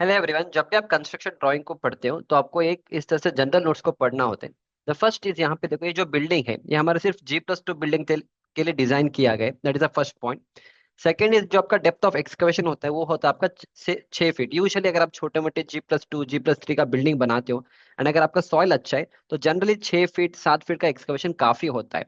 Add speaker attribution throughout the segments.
Speaker 1: Hello everyone, जब भी आप कंस्ट्रक्शन ड्राइंग को पढ़ते हो तो आपको एक इस तरह से जनरल नोट्स को पढ़ना होता है। द फर्स्ट इज, यहाँ पे देखो, ये जो बिल्डिंग है ये हमारा सिर्फ G+2 बिल्डिंग के लिए डिजाइन किया गया है। That is the first point. Second is, जो आपका डेप्थ ऑफ एक्सकवेशन होता है वो होता है आपका 6 फीट। यूजुअली अगर आप छोटे मोटे G+2 G+3 का बिल्डिंग बनाते हो एंड अगर आपका सॉइल अच्छा है तो जनरली 6 फीट 7 फीट का एक्सकवेशन काफी होता है।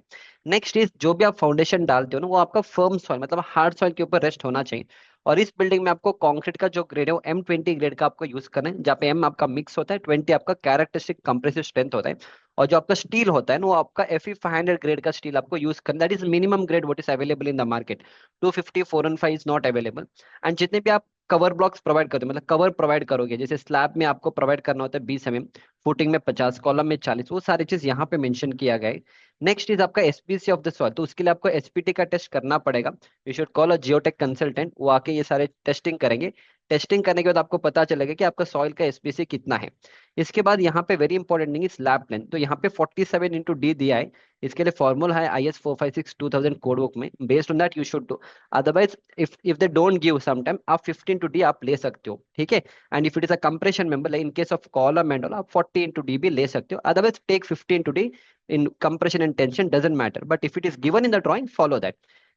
Speaker 1: नेक्स्ट इज, जो भी आप फाउंडेशन डालते हो ना वो आपका फर्म सॉइल मतलब हार्ड सॉइल के ऊपर रेस्ट होना चाहिए। और इस बिल्डिंग में आपको कंक्रीट का जो ग्रेड है वो M20 ग्रेड का आपको यूज करना है, जहाँ पे M आपका मिक्स होता है, 20 आपका कैरेक्टरिस्टिक कंप्रेसिव स्ट्रेंथ होता है। और जो आपका स्टील होता है ना वो आपका Fe 500 ग्रेड का स्टील आपको यूज करना, that is minimum grade what is available in the market. 250 415 is not available. And जितने भी आप कवर ब्लॉक्स प्रोवाइड करते हो मतलब कवर प्रोवाइड करोगे, जैसे स्लैब में आपको प्रोवाइड करना होता है 20 mm, फुटिंग में 50, कॉलम में 40, वो सारी चीज यहाँ पे मेंशन किया गया है। नेक्स्ट इज आपका एसपीसी ऑफ द सॉइल, तो उसके लिए आपको एसपीटी का टेस्ट करना पड़ेगा। You should call a geotech consultant, वो आके ये सारे टेस्टिंग करेंगे। टेस्टिंग करने के बाद आपको पता चलेगा कि आपका सॉइल का एसपीसी कितना है। इसके बाद यहाँ पे very important thing is slab plan, तो यहाँ पे 47x D दिया है। इसके लिए फॉर्मूला है IS 456 2000 कोड बुक में। Based on that you should do. Otherwise if they don't give some time, आप 15x D आप ले सकते हो, ठीक है। And if it is a compression member like in case of column and all, आप 40x D भी ले सकते हो। Otherwise take 15x D in compression and tension, doesn't matter, but if it is given in the drawing follow that.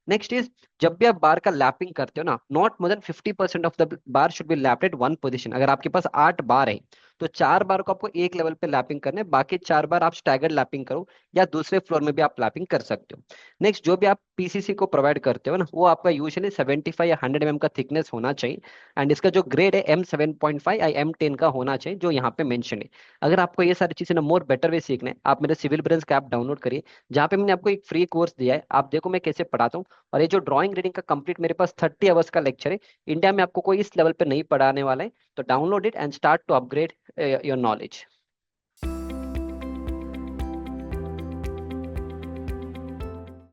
Speaker 1: Next is, जब भी आप bar का lapping करते हो ना, not more than 50% of the bar should be lapped at one position. अगर आपके पास 8 बार है तो 4 बार को आपको एक लेवल पे लैपिंग करना है, बाकी 4 बार आप स्टैगर्ड लैपिंग करो या दूसरे फ्लोर में भी आप लैपिंग कर सकते हो। नेक्स्ट, जो भी आप पीसीसी को प्रोवाइड करते हो ना वो आपका यूजुअली 75 या 100 mm का थिकनेस होना चाहिए। एंड इसका जो ग्रेड है M7.5 या M10 का होना चाहिए, जो यहाँ पे मेंशन है। अगर आपको ये सारी चीजें ना मोर बेटर वे सीखना है, आप मेरे सिविल ब्रेंस का ऐप डाउनलोड करिए, जहाँ पे मैंने आपको एक फ्री कोर्स दिया है। आप देखो मैं कैसे पढ़ाता हूँ। और ये जो ड्राइंग रीडिंग का कंप्लीट मेरे पास 30 आवर्स का लेक्चर है। इंडिया में आपको कोई इस लेवल पे नहीं पढ़ाने वाला है। तो download it and start to upgrade your knowledge.